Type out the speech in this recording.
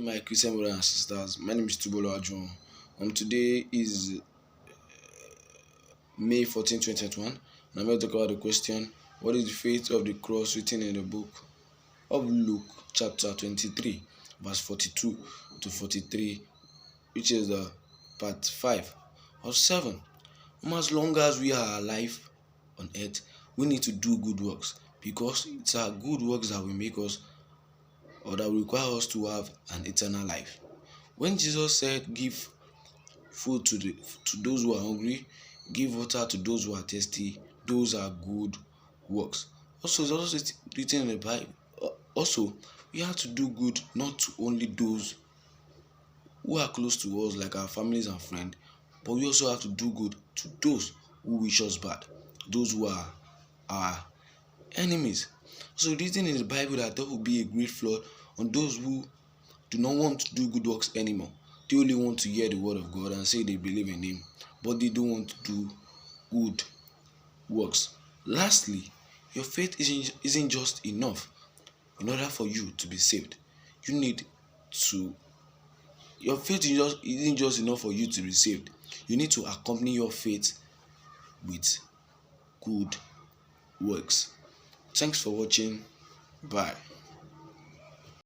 my Christian brothers and sisters. My name is Tubolo Ajon. Today is May 14, 2021, and I'm going to talk about the question: what is the fate of the cross written in the book of Luke, chapter 23, verse 42 to 43, which is the part 5 of 7. As long as we are alive on earth, we need to do good works because it's our good works that will make us or that will require us to have an eternal life. When Jesus said, "Give food to those who are hungry, give water to those who are thirsty," those are good works. Also, it's also written in the Bible. Also, we have to do good not to only those who are close to us, like our families and friends, but we also have to do good to those who wish us bad, those who are our enemies. So, written in the Bible that there will be a great flood on those who do not want to do good works anymore. They only want to hear the word of God and say they believe in Him, but they don't want to do good works. Lastly, your faith isn't just enough. In order for you to be saved, you need to. Your faith isn't just enough for you to be saved. You need to accompany your faith with good works. Thanks for watching. Bye.